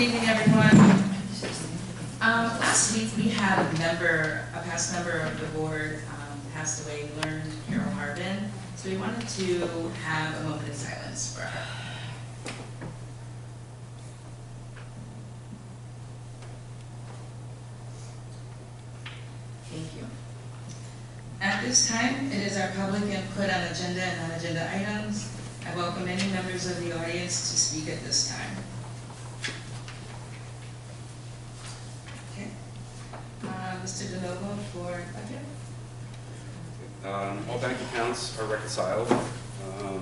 evening, everyone. Last week we had a past member of the board passed away. We learned Carol Harbin, so we wanted to have a moment of silence for her. Thank you. At this time, it is our public input on agenda and non-agenda items. I welcome any members of the audience to speak at this time. Okay. Mr. DeNovo for budget. All bank accounts are reconciled.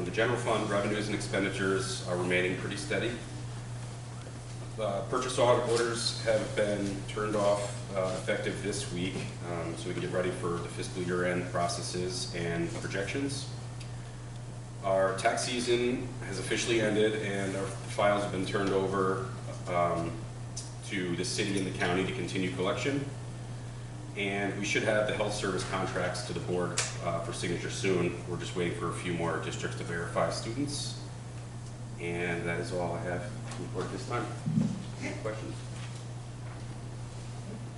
The general fund revenues and expenditures are remaining pretty steady. Purchase orders have been turned off effective this week, so we can get ready for the fiscal year-end processes and projections. Our tax season has officially ended, and our files have been turned over to the city and the county to continue collection. And we should have the health service contracts to the board for signature soon. We're just waiting for a few more districts to verify students. And that is all I have to report this time. Okay. Questions?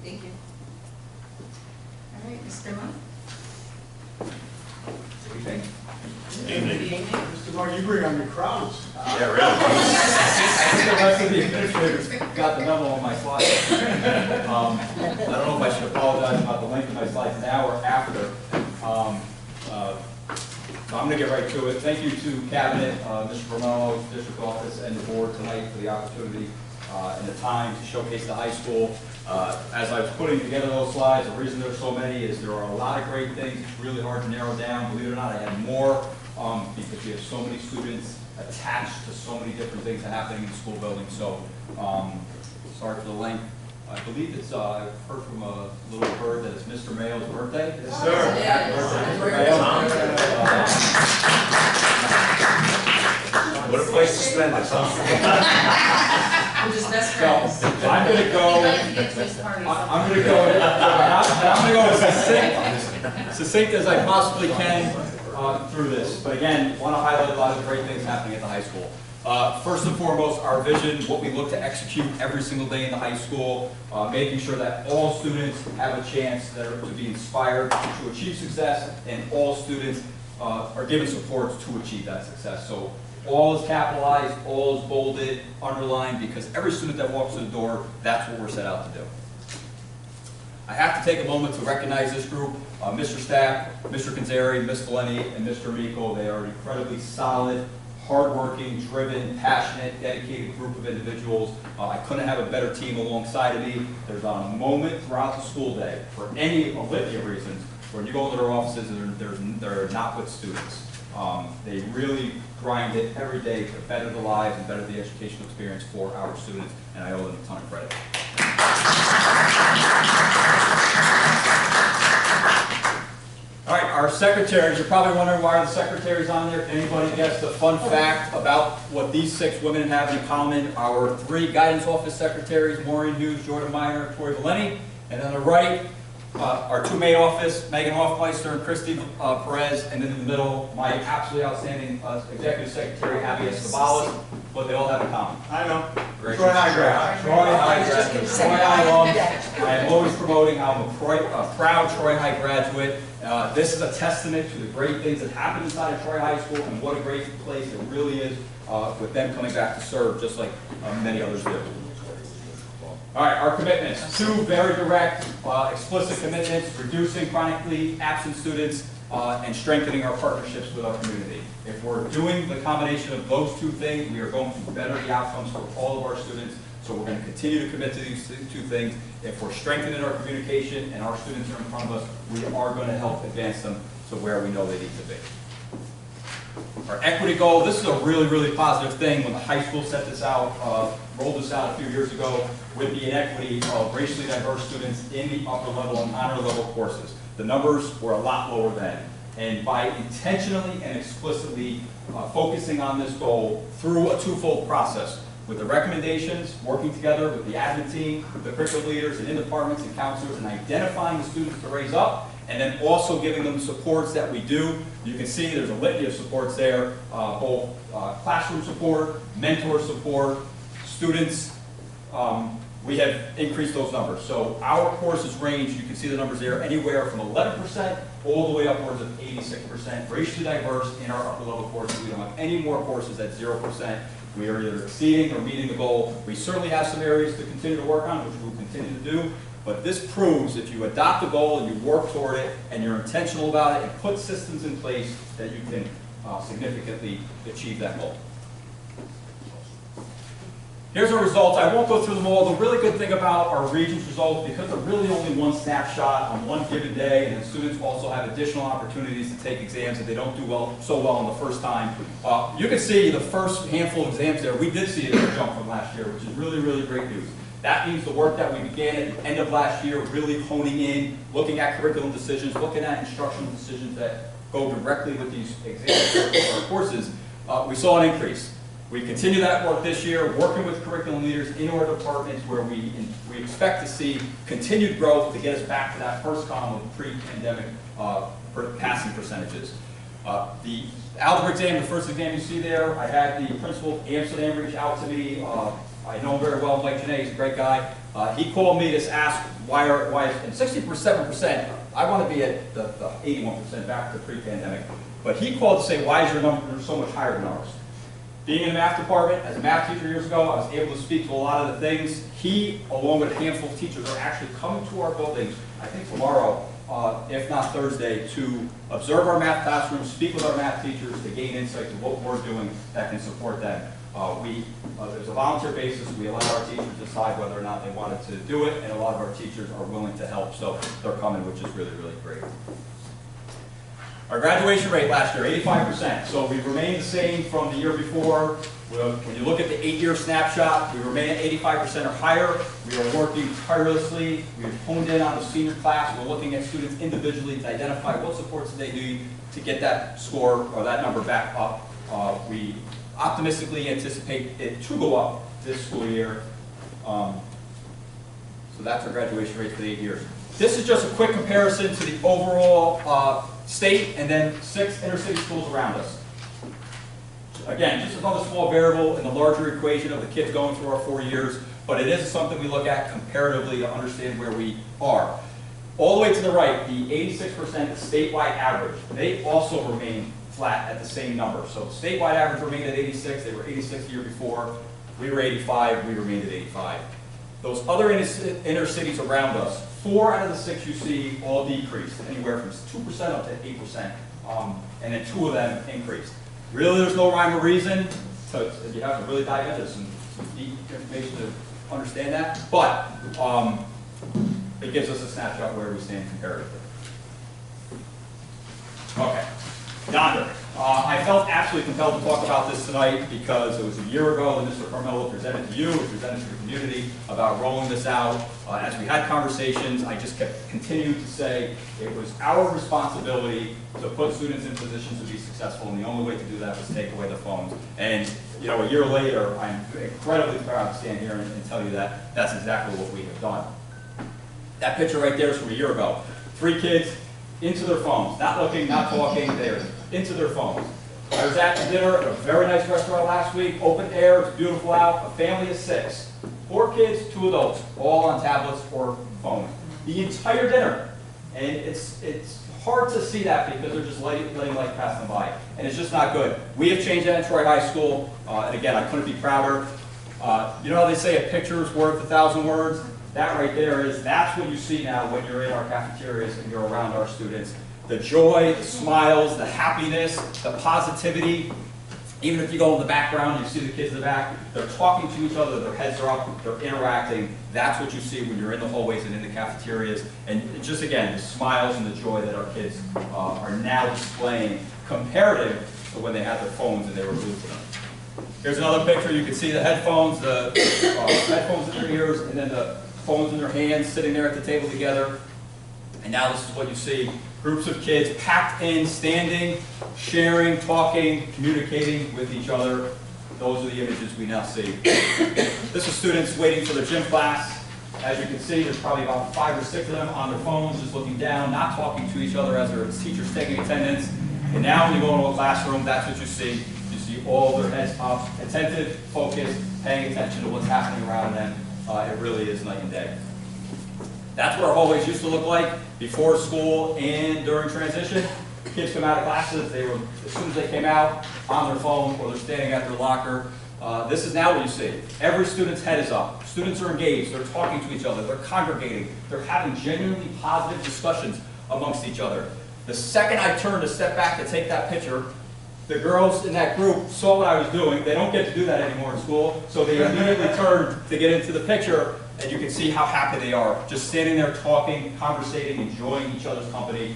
Thank you. All right, Mr. Monk. Evening. Evening. Mr. Mark, you bring on your crowds. Yeah, really. I think the rest of the administrators got the memo on my slides. I don't know if I should apologize about the length of my slides now or after. So I'm going to get right to it. Thank you to Cabinet, Mr. Vermello, District Office, and the Board tonight for the opportunity and the time to showcase the high school. As I was putting together those slides, the reason there's so many is there are a lot of great things. It's really hard to narrow down. Believe it or not, I had more because we have so many students attached to so many different things happening in the school building. So sorry for the length. I believe it's, I've heard from a little bird that it's Mr. Mayo's birthday. Yes, sir. Happy birthday, Mr. Mayo. What a place to spend it, huh? We're just best friends. So I'm going to go. I'm going to go as succinct as I possibly can through this. But again, want to highlight a lot of great things happening at the high school. First and foremost, our vision, what we look to execute every single day in the high school, making sure that all students have a chance to be inspired to achieve success, and all students are given supports to achieve that success. So all is capitalized, all is bolded, underlined, because every student that walks through the door, that's what we're set out to do. I have to take a moment to recognize this group, Mr. Stack, Mr. Kanzeri, Ms. Valeni, and Mr. Miko. They are an incredibly solid, hardworking, driven, passionate, dedicated group of individuals. I couldn't have a better team alongside of me. There's not a moment throughout the school day, for any litany of reasons, when you go into their offices and they're not with students. They really grind it every day to better the lives and better the educational experience for our students, and I owe them a ton of credit. All right, our secretaries, you're probably wondering why are the secretaries on there. Anybody guess the fun fact about what these 6 women have in common? Our 3 guidance office secretaries, Maureen Hughes, Jordan Miner, Tori Valeni, and on the right, our 2 maid office, Megan Hoffmeister and Christy Perez, and then in the middle, my absolutely outstanding executive secretary, Abby Escobalas. What they all have in common. I know. Troy High grad. Troy High graduate. Troy High alum. I am always promoting. I'm a proud Troy High graduate. This is a testament to the great things that happen inside of Troy High School and what a great place it really is with them coming back to serve, just like many others do. All right, our commitments. 2 very direct, explicit commitments: reducing chronically absent students and strengthening our partnerships with our community. If we're doing the combination of those 2 things, we are going to better the outcomes for all of our students. So we're going to continue to commit to these 2 things. If we're strengthening our communication and our students are in front of us, we are going to help advance them to where we know they need to be. Our equity goal, this is a really, really positive thing. When the high school set this out, rolled this out a few years ago, with the inequity of racially diverse students in the upper level and honor level courses. The numbers were a lot lower then. And by intentionally and explicitly focusing on this goal through a 2-fold process, with the recommendations, working together with the admin team, the curriculum leaders and in-departments and counselors, and identifying the students to raise up, and then also giving them supports that we do. You can see there's a litany of supports there, both classroom support, mentor support, students we have increased those numbers. So our courses range, you can see the numbers there, anywhere from 11% all the way upwards of 86%. Racially diverse in our upper level courses. We don't have any more courses at 0%. We are either exceeding or meeting the goal. We certainly have some areas to continue to work on, which we'll continue to do. But this proves if you adopt a goal and you work toward it and you're intentional about it and put systems in place that you can significantly achieve that goal. Here's our results. I won't go through them all. The really good thing about our region's results, because they're really only one snapshot on one given day, and the students also have additional opportunities to take exams if they don't do so well on the first time. You can see the first handful of exams there, we did see a jump from last year, which is really, really great news. That means the work that we began at the end of last year, really honing in, looking at curriculum decisions, looking at instructional decisions that go directly with these exams or courses, we saw an increase. We continue that work this year, working with curriculum leaders in our departments where we expect to see continued growth to get us back to that first column of pre-pandemic passing percentages. The algebra exam, the first exam you see there, I had the principal of Amsterdam reach out to me. I know him very well, Mike Janae, he's a great guy. He called me to ask why and 67%, I want to be at the 81% back to pre-pandemic. But he called to say, why is your number so much higher than ours? Being in the math department, as a math teacher years ago, I was able to speak to a lot of the things. He, along with a handful of teachers, are actually coming to our buildings, I think tomorrow, if not Thursday, to observe our math classrooms, speak with our math teachers to gain insight to what we're doing that can support them. There's a volunteer basis. We allow our teachers to decide whether or not they wanted to do it, and a lot of our teachers are willing to help, so they're coming, which is really, really great. Our graduation rate last year, 85%. So we've remained the same from the year before. When you look at the 8-year snapshot, we remain at 85% or higher. We are working tirelessly. We've honed in on the senior class. We're looking at students individually to identify what supports they need to get that score or that number back up. We optimistically anticipate it to go up this school year. So that's our graduation rate for the 8 years. This is just a quick comparison to the overall state and then 6 inner-city schools around us. Again, just another small variable in the larger equation of the kids going through our 4 years, but it is something we look at comparatively to understand where we are. All the way to the right, the 86% statewide average, they also remain flat at the same number. So the statewide average remained at 86, they were 86 the year before, we were 85, we remained at 85. Those other inner cities around us, 4 out of the 6 you see all decreased, anywhere from 2% up to 8%, and then 2 of them increased. Really, there's no rhyme or reason, so you have to really dive into some deep information to understand that, but it gives us a snapshot where we stand comparatively. Okay, Yonder. I felt absolutely compelled to talk about this tonight because it was a year ago that Mr. Carmelo presented to you, and presented to the community about rolling this out. As we had conversations, I just kept continuing to say it was our responsibility to put students in positions to be successful, and the only way to do that was take away the phones. And you know, a year later, I'm incredibly proud to stand here and tell you that that's exactly what we have done. That picture right there is from a year ago. 3 kids into their phones, not looking, not talking, they're into their phones. I was at dinner at a very nice restaurant last week, open air, it's beautiful out, a family of 6. 4 kids, 2 adults, all on tablets or phones. The entire dinner. And it's hard to see that because they're just letting life pass them by. And it's just not good. We have changed that in Troy High School, and again, I couldn't be prouder. You know how they say a picture is worth 1,000 words? That right there that's what you see now when you're in our cafeterias and you're around our students. The joy, the smiles, the happiness, the positivity. Even if you go in the background, you see the kids in the back, they're talking to each other, their heads are up, they're interacting. That's what you see when you're in the hallways and in the cafeterias. And just again, the smiles and the joy that our kids are now displaying comparative to when they had their phones and they were glued to them. Here's another picture. You can see the headphones, headphones in their ears, and then the phones in their hands, sitting there at the table together. And now this is what you see. Groups of kids packed in, standing, sharing, talking, communicating with each other. Those are the images we now see. This is students waiting for their gym class. As you can see, there's probably about 5 or 6 of them on their phones, just looking down, not talking to each other as their teachers taking attendance. And now when you go into a classroom, that's what you see. You see all their heads up, attentive, focused, paying attention to what's happening around them, it really is night and day. That's what our hallways used to look like before school and during transition. Kids come out of classes, they were, as soon as they came out, on their phone or they're standing at their locker. This is now what you see. Every student's head is up. Students are engaged, they're talking to each other, they're congregating, they're having genuinely positive discussions amongst each other. The second I turned to step back to take that picture, the girls in that group saw what I was doing. They don't get to do that anymore in school, so they immediately turned to get into the picture, and you can see how happy they are. Just standing there talking, conversating, enjoying each other's company,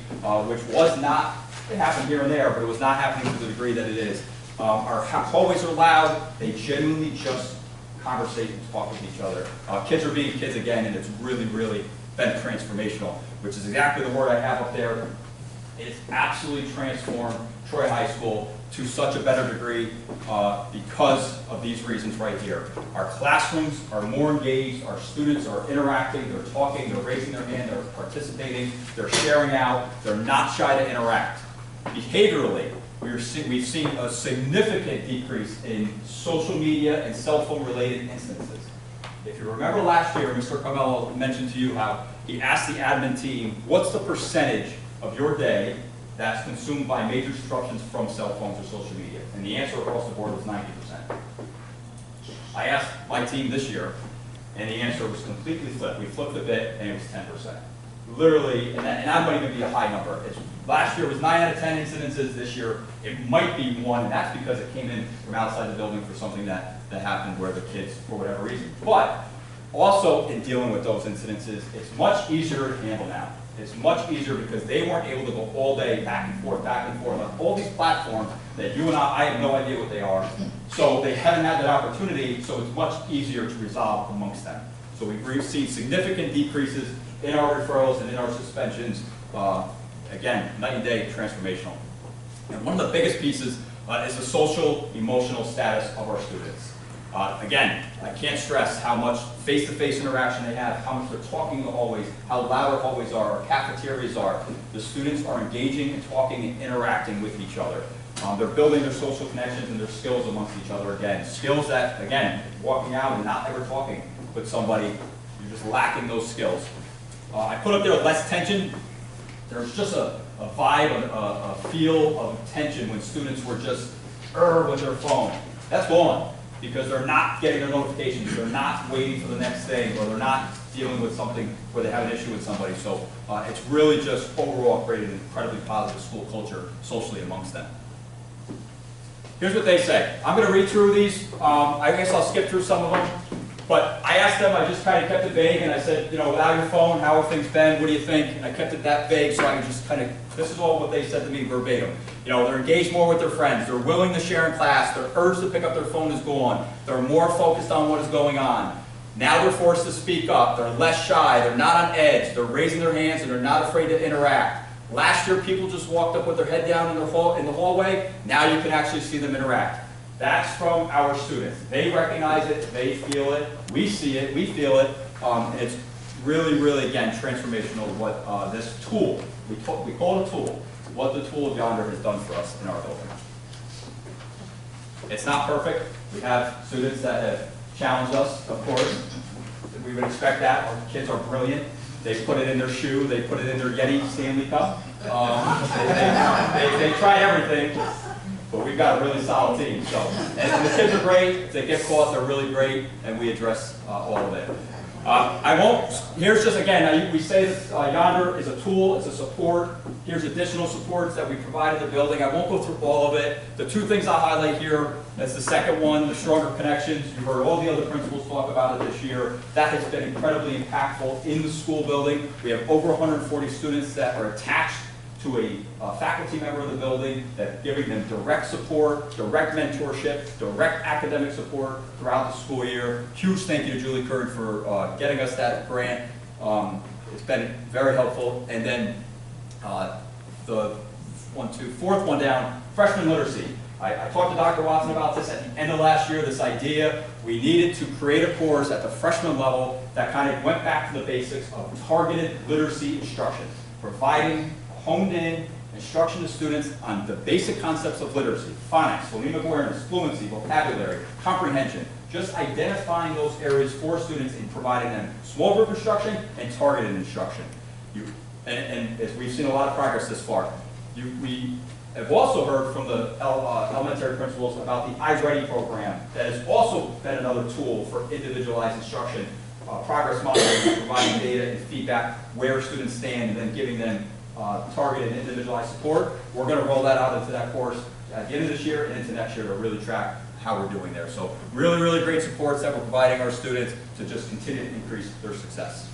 which was not, it happened here and there, but it was not happening to the degree that it is. Our hallways are loud. They genuinely just conversate and talk with each other. Kids are being kids again, and it's really, really been transformational, which is exactly the word I have up there. It's absolutely transformed Troy High School to such a better degree because of these reasons right here. Our classrooms are more engaged, our students are interacting, they're talking, they're raising their hand, they're participating, they're sharing out, they're not shy to interact. Behaviorally, we've seen a significant decrease in social media and cell phone related instances. If you remember last year, Mr. Carmelo mentioned to you how he asked the admin team, what's the percentage of your day that's consumed by major disruptions from cell phones or social media? And the answer across the board was 90%. I asked my team this year, and the answer was completely flipped. We flipped a bit, and it was 10%. Literally, and that might even be a high number. Last year was 9 out of 10 incidences. This year, it might be 1, and that's because it came in from outside the building for something that happened where the kids, for whatever reason. But also, in dealing with those incidences, it's much easier to handle now. It's much easier because they weren't able to go all day back and forth on all these platforms that you and I have no idea what they are. So they haven't had that opportunity, so it's much easier to resolve amongst them. So we've seen significant decreases in our referrals and in our suspensions. Again, night and day, transformational. And one of the biggest pieces is the social, emotional status of our students. Again, I can't stress how much face-to-face interaction they have, how much they're talking in the hallways, how loud our hallways are, our cafeterias are. The students are engaging and talking and interacting with each other. They're building their social connections and their skills amongst each other again. Skills that, again, walking out and not ever talking with somebody, you're just lacking those skills. I put up there less tension. There's just a vibe, a feel of tension when students were just with their phone. That's gone because they're not getting their notifications, they're not waiting for the next thing, or they're not dealing with something where they have an issue with somebody. So it's really just overall created an incredibly positive school culture socially amongst them. Here's what they say. I'm going to read through these. I guess I'll skip through some of them. But I asked them, I just kind of kept it vague, and I said, you know, without your phone, how have things been? What do you think? And I kept it that vague, so I could just kind of, this is all what they said to me verbatim. You know, they're engaged more with their friends. They're willing to share in class. Their urge to pick up their phone is gone. They're more focused on what is going on. Now they're forced to speak up. They're less shy. They're not on edge. They're raising their hands, and they're not afraid to interact. Last year, people just walked up with their head down in the hallway. Now you can actually see them interact. That's from our students. They recognize it, they feel it, we see it, we feel it. And it's really, really, again, transformational what this tool, we call it a tool, what the tool of Yonder has done for us in our building. It's not perfect. We have students that have challenged us, of course. We would expect that. Our kids are brilliant. They put it in their shoe, they put it in their Yeti Stanley Cup. They try everything. But we've got a really solid team. So, and the kids are great. If they get caught, they're really great, and we address all of it. I won't. Here's just again. We say that Yonder is a tool. It's a support. Here's additional supports that we provide in the building. I won't go through all of it. The two things I'll highlight here. That's the second one, the stronger connections. You've heard all the other principals talk about it this year. That has been incredibly impactful in the school building. We have over 140 students that are attached to a faculty member of the building, that giving them direct support, direct mentorship, direct academic support throughout the school year. Huge thank you to Julie Curd for getting us that grant. It's been very helpful. And then the fourth one down, freshman literacy. I talked to Dr. Watson about this at the end of last year, this idea we needed to create a course at the freshman level that kind of went back to the basics of targeted literacy instruction, providing honed-in instruction to students on the basic concepts of literacy: phonics, phonemic awareness, fluency, vocabulary, comprehension. just identifying those areas for students and providing them small group instruction and targeted instruction. And as we've seen a lot of progress this far. We have also heard from the elementary principals about the iReady program that has also been another tool for individualized instruction, progress monitoring, providing data and feedback where students stand, and then giving them targeted and individualized support. We're going to roll that out into that course at the end of this year and into next year to really track how we're doing there. So really, really great supports that we're providing our students to just continue to increase their success.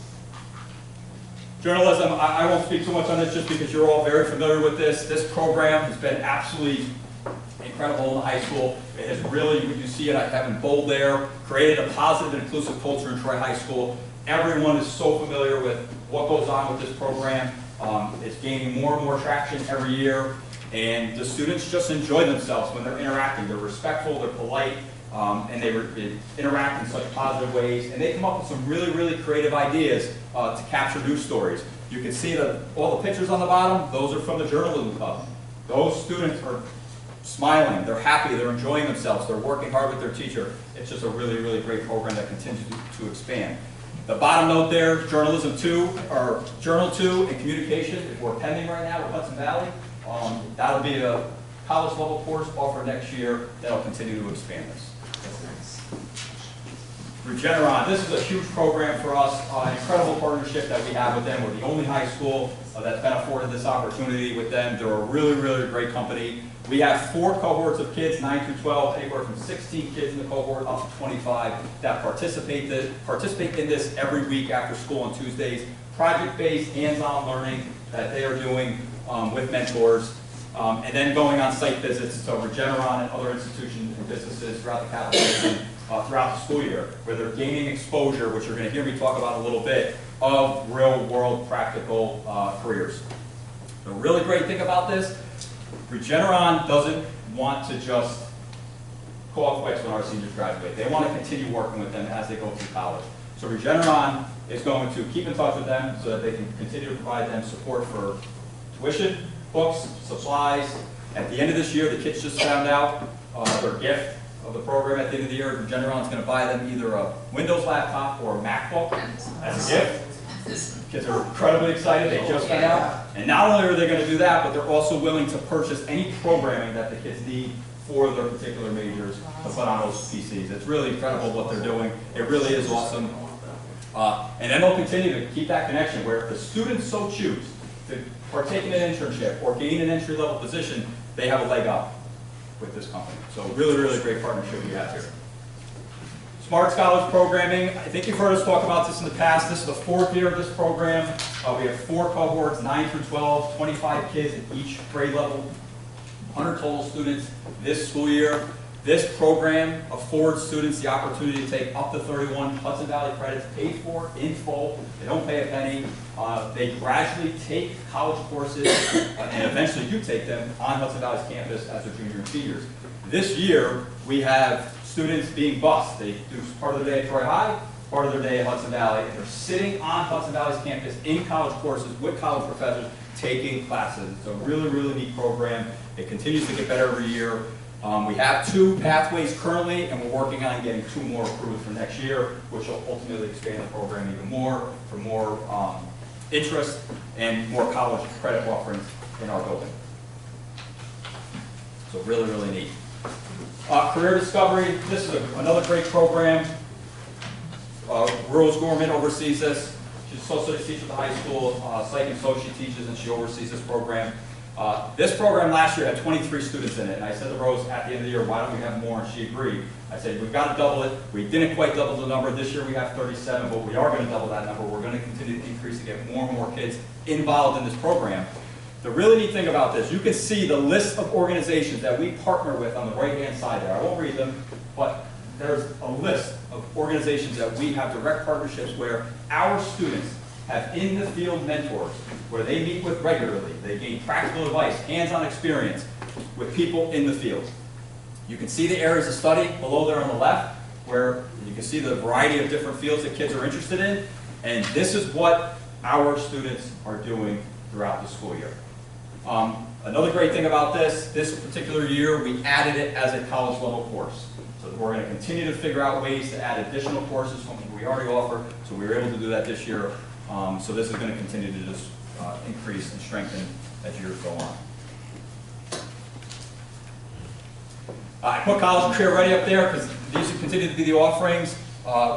Journalism, I won't speak too much on this just because you're all very familiar with this. This program has been absolutely incredible in the high school. It has really, you see it, I have in bold there, created a positive and inclusive culture in Troy High School. Everyone is so familiar with what goes on with this program. It's gaining more and more traction every year, and the students just enjoy themselves when they're interacting. They're respectful, they're polite, and they interact in such positive ways, and they come up with some really, really creative ideas to capture news stories. You can see that all the pictures on the bottom, those are from the Journalism Club. Those students are smiling, they're happy, they're enjoying themselves, they're working hard with their teacher. It's just a really, really great program that continues to expand. The bottom note there, Journalism 2, or Journal 2 and Communication, if we're pending right now with Hudson Valley. That'll be a college level course offered next year that'll continue to expand this. Regeneron, this is a huge program for us, incredible partnership that we have with them. We're the only high school that's been afforded this opportunity with them. They're a really, really great company. We have 4 cohorts of kids, 9 through 12, anywhere from 16 kids in the cohort up to 25 that participate in this every week after school on Tuesdays. Project-based, hands-on learning that they are doing with mentors. And then going on site visits to Regeneron and other institutions and businesses throughout the capital region throughout the school year, where they're gaining exposure, which you're going to hear me talk about a little bit, of real-world practical careers. The really great thing about this, Regeneron doesn't want to just call quits when our seniors graduate. They want to continue working with them as they go through college. So Regeneron is going to keep in touch with them so that they can continue to provide them support for tuition, books, supplies. At the end of this year, the kids just found out their gift of the program at the end of the year. Regeneron is going to buy them either a Windows laptop or a MacBook as a gift. Kids are incredibly excited. They just found out. And not only are they going to do that, but they're also willing to purchase any programming that the kids need for their particular majors to put on those PCs. It's really incredible what they're doing. It really is awesome. And then they'll continue to keep that connection where if the students so choose to partake in an internship or gain an entry-level position, they have a leg up with this company. So really, really great partnership we have here. Smart Scholars Programming, I think you've heard us talk about this in the past. This is the 4th year of this program. We have 4 cohorts, 9 through 12, 25 kids in each grade level, 100 total students this school year. This program affords students the opportunity to take up to 31 Hudson Valley credits paid for in full. They don't pay a penny. They gradually take college courses and eventually do take them on Hudson Valley's campus as their juniors and seniors. This year, we have students being bused. They do part of their day at Troy High, part of their day at Hudson Valley, and they're sitting on Hudson Valley's campus in college courses with college professors taking classes. It's a really, really neat program. It continues to get better every year. We have 2 pathways currently, and we're working on getting 2 more approved for next year, which will ultimately expand the program even more for more interest and more college credit offerings in our building. So really, really neat. Career Discovery, this is another great program. Rose Gorman oversees this. She's a social studies teacher at the high school. Psych and Social she teaches, and she oversees this program. This program last year had 23 students in it, and I said to Rose at the end of the year, why don't we have more? And she agreed. I said, we've got to double it. We didn't quite double the number. This year we have 37, but we are going to double that number. We're going to continue to increase and get more and more kids involved in this program. The really neat thing about this, you can see the list of organizations that we partner with on the right-hand side there. I won't read them, but there's a list of organizations that we have direct partnerships where our students have in-the-field mentors, where they meet with regularly. They gain practical advice, hands-on experience with people in the field. You can see the areas of study below there on the left, where you can see the variety of different fields that kids are interested in, and this is what our students are doing throughout the school year. Another great thing about this particular year, we added it as a college level course. So we're going to continue to figure out ways to add additional courses from what we already offer. So we were able to do that this year. So this is going to continue to just increase and strengthen as years go on. I put College and Career Ready up there because these continue to be the offerings.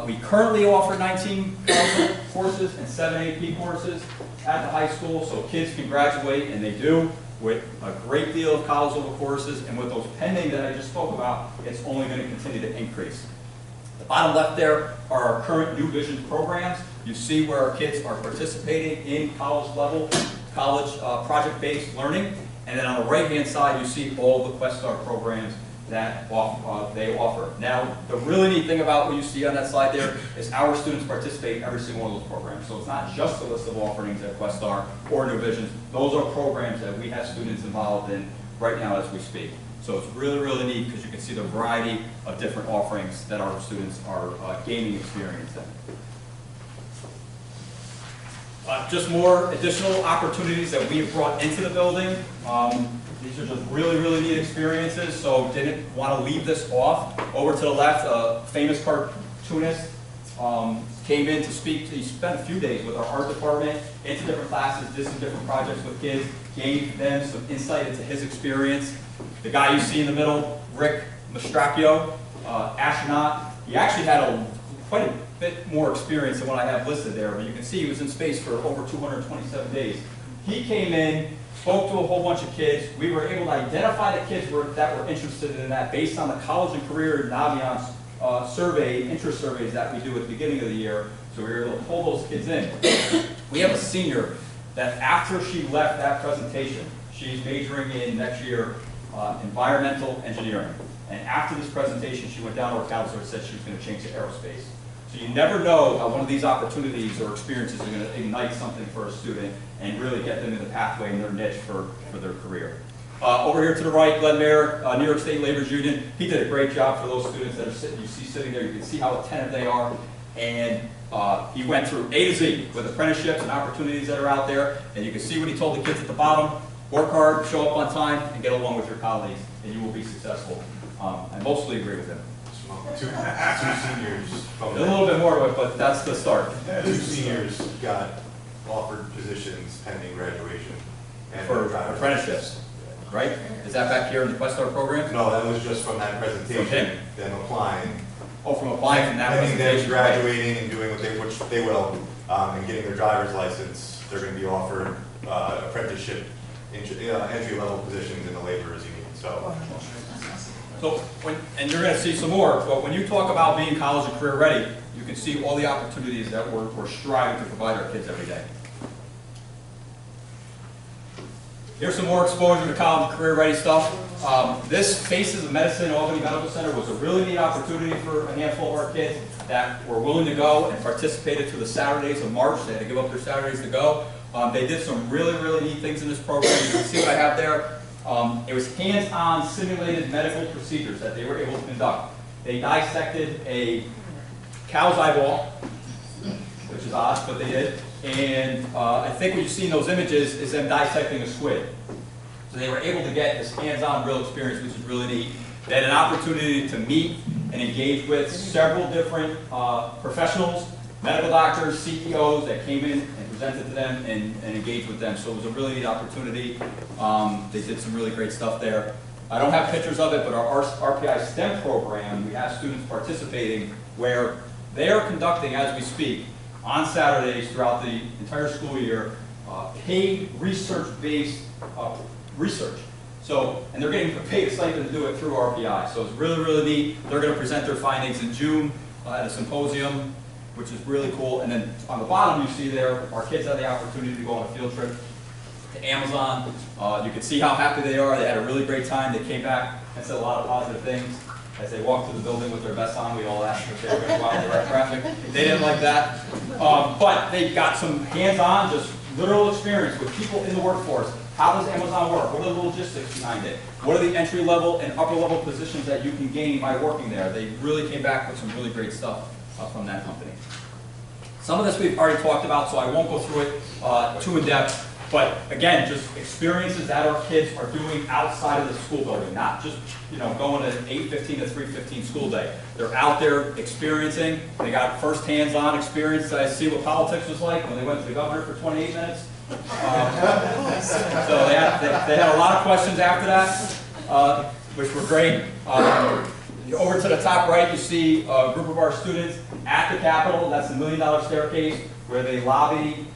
We currently offer 19 college courses and 7 AP courses at the high school, so kids can graduate, and they do, with a great deal of college level courses, and with those pending that I just spoke about, it's only going to continue to increase. The bottom left there are our current New Vision programs. You see where our kids are participating in college level, college project-based learning, and then on the right-hand side you see all the QuestStar programs that they offer. Now, the really neat thing about what you see on that slide there is our students participate in every single one of those programs. So it's not just a list of offerings at QuestStar or New Visions. Those are programs that we have students involved in right now as we speak. So it's really, really neat because you can see the variety of different offerings that our students are gaining experience in. Just more additional opportunities that we have brought into the building. These are just really, really neat experiences, so didn't want to leave this off. Over to the left, a famous cartoonist came in to speak. He spent a few days with our art department, into different classes, did some different projects with kids, gave them some insight into his experience. The guy you see in the middle, Rick Mastracchio, astronaut, he actually had quite a bit more experience than what I have listed there, but you can see he was in space for over 227 days. He came in, spoke to a whole bunch of kids. We were able to identify the kids that were interested in that based on the college and career Naviance interest surveys that we do at the beginning of the year. So we were able to pull those kids in. We have a senior that after she left that presentation, she's majoring in next year environmental engineering. And after this presentation, she went down to her counselor and said she was going to change to aerospace. So you never know how one of these opportunities or experiences are going to ignite something for a student and really get them in the pathway in their niche for their career. Over here to the right, Glenn Mayer, New York State Labor's Union, he did a great job for those students that are you see sitting there. You can see how attentive they are. And he went through A to Z with apprenticeships and opportunities that are out there. And you can see what he told the kids at the bottom: work hard, show up on time, and get along with your colleagues, and you will be successful. I mostly agree with him. Two seniors. A little bit more, but that's the start. Two seniors got offered positions pending graduation. And For apprenticeships, right? Is that back here in the QuestStar program? No, that was just from that presentation. From him? Them applying. Oh, from applying from that Pending them presentation. graduating and doing which they will, and getting their driver's license, they're going to be offered apprenticeship entry-level positions in the laborers union. So, And you're going to see some more, but when you talk about being college and career ready, you can see all the opportunities that we're striving to provide our kids every day. Here's some more exposure to college and career ready stuff. This Faces of Medicine Albany Medical Center was a really neat opportunity for a handful of our kids that were willing to go and participated through the Saturdays of March. They had to give up their Saturdays to go. They did some really, really neat things in this program. You can see what I have there. It was hands-on simulated medical procedures that they were able to conduct. They dissected a cow's eyeball, which is odd, but they did. And I think what you see in those images is them dissecting a squid. So they were able to get this hands-on real experience, which is really neat. They had an opportunity to meet and engage with several different professionals, medical doctors, CEOs that came in and presented to them and engaged with them. So it was a really neat opportunity. They did some really great stuff there. I don't have pictures of it, but our RPI STEM program, we have students participating where they are conducting, as we speak, on Saturdays throughout the entire school year, paid research-based research. So, and they're getting paid a stipend to do it through RPI. So it's really, really neat. They're going to present their findings in June at a symposium, which is really cool. And then on the bottom you see there, our kids had the opportunity to go on a field trip to Amazon. You can see how happy they are. They had a really great time. They came back and said a lot of positive things. As they walked through the building with their vests on, we all asked if they were going to go out in the traffic. They didn't like that. But they got some hands-on, just literal experience with people in the workforce. How does Amazon work? What are the logistics behind it? What are the entry-level and upper-level positions that you can gain by working there? They really came back with some really great stuff from that company. Some of this we've already talked about, so I won't go through it too in depth. But again, just experiences that our kids are doing outside of the school building, not just, you know, going to 8:15 to 3:15 school day. They're out there experiencing. They got first hands-on experience. I see what politics was like when they went to the governor for 28 minutes. So they had a lot of questions after that, which were great. Over to the top right, you see a group of our students at the Capitol. That's the $1 Million Staircase, where they lobby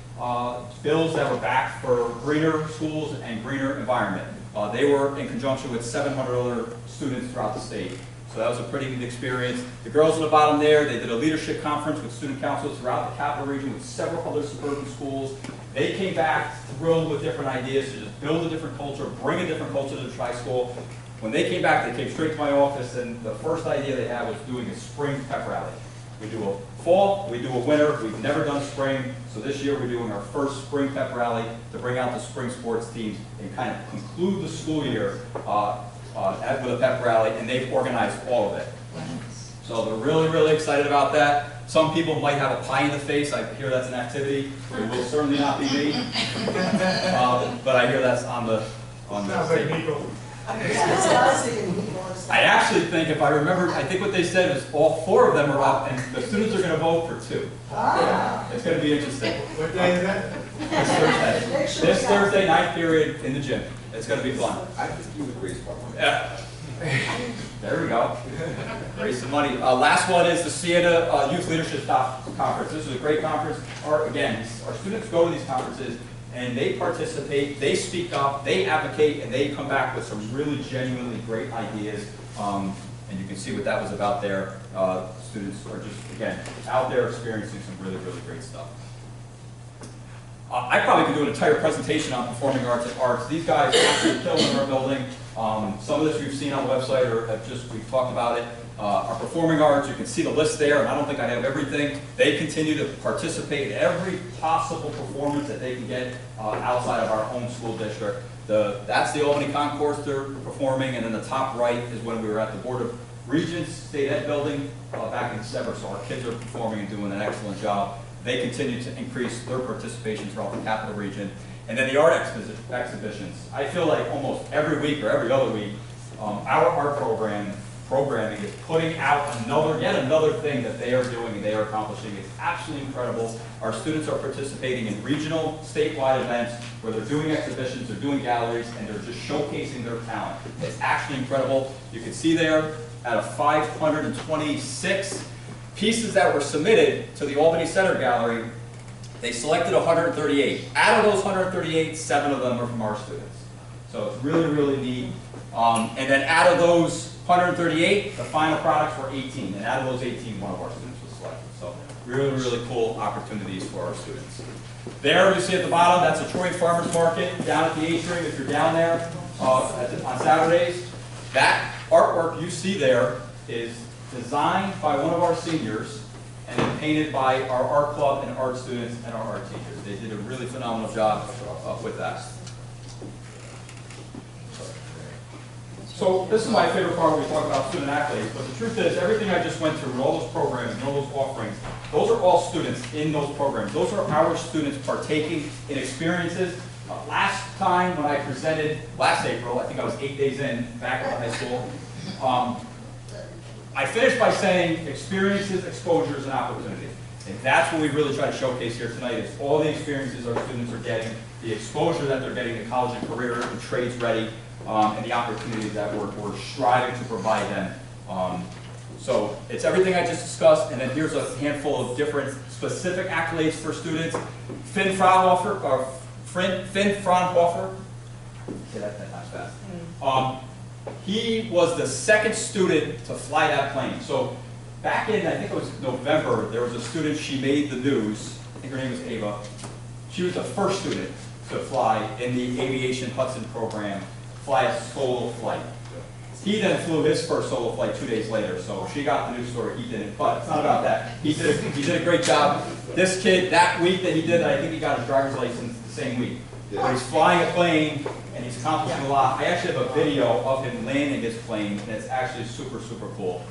bills that were backed for greener schools and greener environment. They were in conjunction with 700 other students throughout the state. So that was a pretty neat experience. The girls on the bottom there, they did a leadership conference with student councils throughout the Capital Region with several other suburban schools. They came back thrilled with different ideas to just build a different culture, bring a different culture to the tri-school. When they came back, they came straight to my office, and the first idea they had was doing a spring pep rally. We do a fall, we do a winter, we've never done spring, so this year we're doing our first spring pep rally to bring out the spring sports teams and kind of conclude the school year with a pep rally, and they've organized all of it. So they're really, really excited about that. Some people might have a pie in the face. I hear that's an activity. It will certainly not be me. But I hear that's on the table. I actually think, if I remember, I think what they said is all 4 of them are up, and the students are going to vote for 2. It's going to be interesting. What day is that? This Thursday. This Thursday, 9th period in the gym. It's going to be fun. I think you would raise part. Yeah. There we go. Raise some money. Last one is the Siena Youth Leadership Conference. This is a great conference. Our students go to these conferences and they participate, they speak up, they advocate, and they come back with some really genuinely great ideas. And you can see what that was about there. Students are just, again, out there experiencing some really, really great stuff. I probably could do an entire presentation on performing arts and arts. These guys are absolutely killing in our building. Some of this we've seen on the website, or we've talked about it. Our performing arts, you can see the list there, and I don't think I have everything. They continue to participate in every possible performance that they can get outside of our own school district. That's the Albany Concourse they're performing, and then the top right is when we were at the Board of Regents State Ed building back in December, so our kids are performing and doing an excellent job. They continue to increase their participation throughout the Capital Region. And then the art exhibitions. I feel like almost every week or every other week, our art programming is putting out yet another thing that they are doing and they are accomplishing. It's absolutely incredible. Our students are participating in regional, statewide events where they're doing exhibitions, they're doing galleries, and they're just showcasing their talent. It's actually incredible. You can see there, out of 526 pieces that were submitted to the Albany Center Gallery, they selected 138. Out of those 138, 7 of them are from our students. So it's really, really neat. And then out of those 138, the final products were 18. And out of those 18, one of our students was selected. So really, really cool opportunities for our students. There, you see at the bottom, that's a Troy Farmers Market down at the atrium if you're down there on Saturdays. That artwork you see there is designed by one of our seniors and then painted by our art club and art students and our art teachers. They did a really phenomenal job with that. So this is my favorite part when we talk about student accolades, but the truth is everything I just went through and all those programs and all those offerings, those are all students in those programs. Those are our students partaking in experiences. Last time when I presented, last April, I think I was 8 days in, back at the high school, I finished by saying experiences, exposures, and opportunities. And that's what we really try to showcase here tonight is all the experiences our students are getting, the exposure that they're getting to college and career and trades ready, and the opportunities that we're striving to provide them. So it's everything I just discussed, and then here's a handful of different specific accolades for students. Finn Fraunhofer, say that 10 times fast. He was the second student to fly that plane. So back in, I think it was November, there was a student, she made the news, I think her name was Ava. She was the first student to fly in the Aviation Hudson program, fly a solo flight. He then flew his first solo flight 2 days later, so she got the news story, he didn't, but it's not about that. He did a great job. This kid, that week that he did that, I think he got his driver's license the same week. But he's flying a plane, and he's accomplishing a lot. I actually have a video of him landing his plane, and it's actually super, super cool.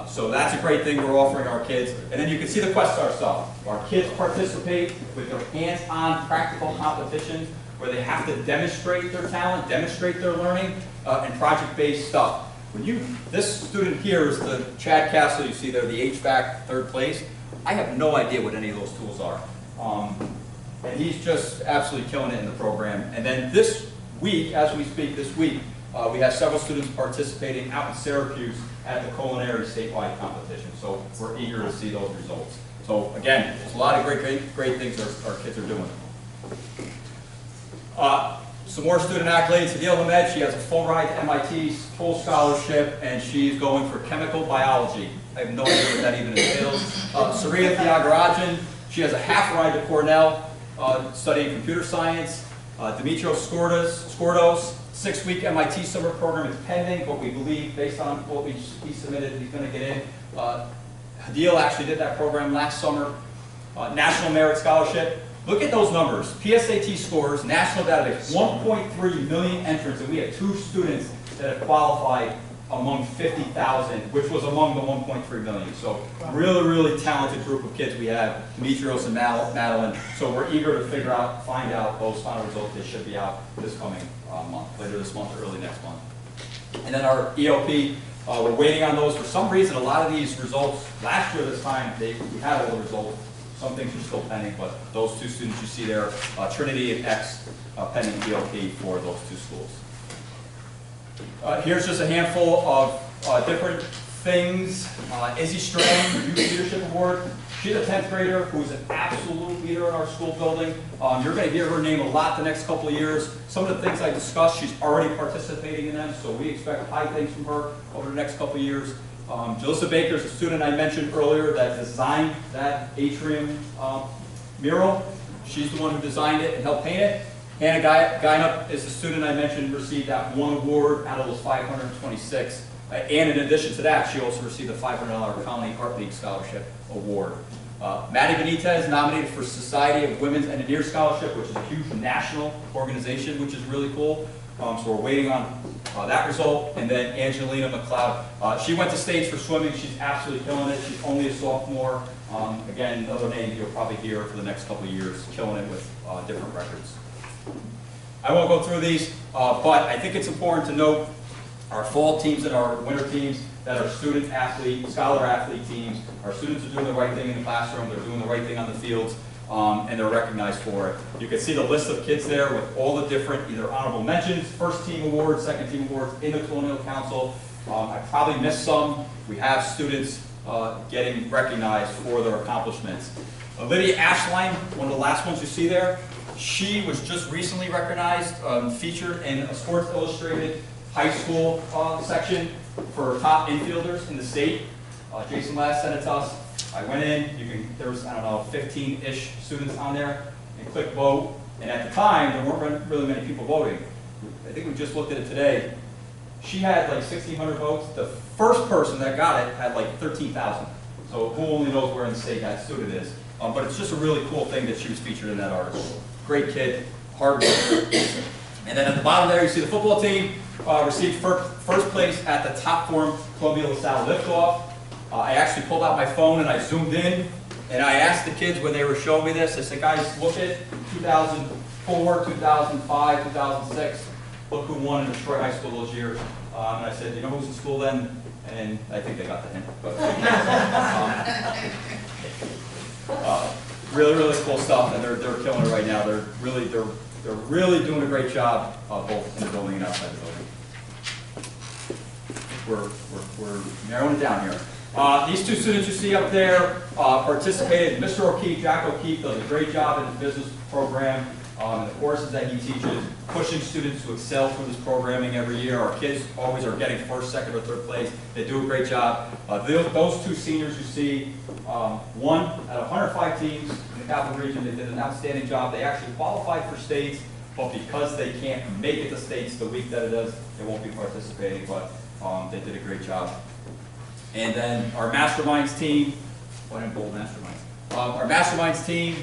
So that's a great thing we're offering our kids. And then you can see the Questar stuff. Our kids participate with their hands-on practical competitions where they have to demonstrate their talent, demonstrate their learning, and project-based stuff. This student here is the Chad Castle, you see there, the HVAC third place. I have no idea what any of those tools are. And he's just absolutely killing it in the program. And then this week, as we speak this week, we have several students participating out in Syracuse at the culinary statewide competition. So we're eager to see those results. So again, there's a lot of great things our kids are doing. Some more student accolades. Adil Hamed, she has a full ride to MIT, full scholarship, and she's going for chemical biology. I have no idea what that even entails. Surya Thiagarajan, she has a half ride to Cornell, studying computer science. Dimitrios Skordos, 6-week MIT summer program is pending, but we believe, based on what he submitted, he's going to get in. Adil actually did that program last summer. National Merit Scholarship. Look at those numbers. PSAT scores, national database, 1.3 million entrants, and we have 2 students that have qualified among 50,000, which was among the 1.3 million. So really, really talented group of kids we have, Dimitrios and Madeline. So we're eager to find out those final results. They should be out this coming month, later this month or early next month. And then our ELP, we're waiting on those. For some reason, a lot of these results, last year this time, we had all the results. Some things are still pending, but those 2 students you see there, Trinity and X, pending ELP for those 2 schools. Here's just a handful of different things. Izzy Strang, Youth Leadership Award. She's a 10th grader who's an absolute leader in our school building. You're going to hear her name a lot the next couple of years. Some of the things I discussed, she's already participating in them, so we expect high things from her over the next couple of years. Jalissa Baker is a student I mentioned earlier that designed that atrium mural. She's the one who designed it and helped paint it. Hannah Guynup is the student I mentioned received that 1 award out of those 526. And in addition to that, she also received a $500 Colony Art League Scholarship Award. Maddie Benitez nominated for Society of Women's Engineers Scholarship, which is a huge national organization, which is really cool. So we're waiting on that result. And then Angelina McLeod, she went to states for swimming. She's absolutely killing it. She's only a sophomore. Again, another name you'll probably hear for the next couple of years, killing it with different records. I won't go through these, but I think it's important to note our fall teams and our winter teams that are student athlete, scholar athlete teams. Our students are doing the right thing in the classroom. They're doing the right thing on the fields. And they're recognized for it. You can see the list of kids there with all the different either honorable mentions, first team awards, second team awards in the Colonial Council. I probably missed some. We have students getting recognized for their accomplishments. Olivia Ashline, one of the last ones you see there, she was just recently recognized, featured in a Sports Illustrated high school section for top infielders in the state. Jason Last sent it to us. I went in, there was, I don't know, 15-ish students on there, and click vote. And at the time, there weren't really many people voting. I think we just looked at it today. She had like 1,600 votes. The first person that got it had like 13,000. So who only knows where in the state that student is. But it's just a really cool thing that she was featured in that article. Great kid, hard worker. And then at the bottom there, you see the football team received first place at the Top Form Columbia LaSalle Liftoff. I actually pulled out my phone and I zoomed in, and I asked the kids when they were showing me this, I said, guys, look at 2004, 2005, 2006. Look who won in Detroit High School those years. And I said, you know who was in school then? And I think they got the hint. But, really, really cool stuff, and they're killing it right now. They're really doing a great job, both in the building and outside the building. We're narrowing it down here. These 2 students you see up there participated. Mr. O'Keefe, Jack O'Keefe, does a great job in the business program and the courses that he teaches, pushing students to excel through this programming every year. Our kids always are getting first, second, or third place. They do a great job. Those 2 seniors you see, one out of 105 teams in the Capital Region, they did an outstanding job. They actually qualified for states, but because they can't make it to states the week that it is, they won't be participating, but they did a great job. And then our Masterminds team, what in bold Masterminds? Our Masterminds team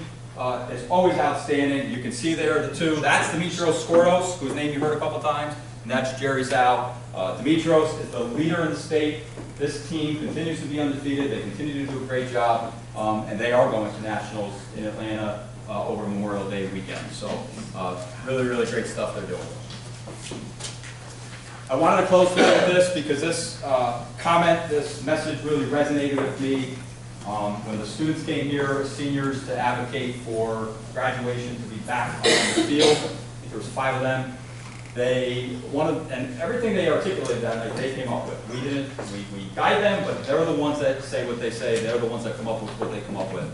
is always outstanding. You can see there the 2. That's Dimitrios Skordos, whose name you heard a couple times, and that's Jerry Zhao. Dimitrios is the leader in the state. This team continues to be undefeated. They continue to do a great job, and they are going to nationals in Atlanta over Memorial Day weekend. So really, really great stuff they're doing. I wanted to close today with this because this comment, this message really resonated with me. When the students came here, seniors, to advocate for graduation to be back on the field, I think there was 5 of them. They wanted, and everything they articulated that night, they came up with. We didn't, we guide them, but they're the ones that say what they say. They're the ones that come up with what they come up with.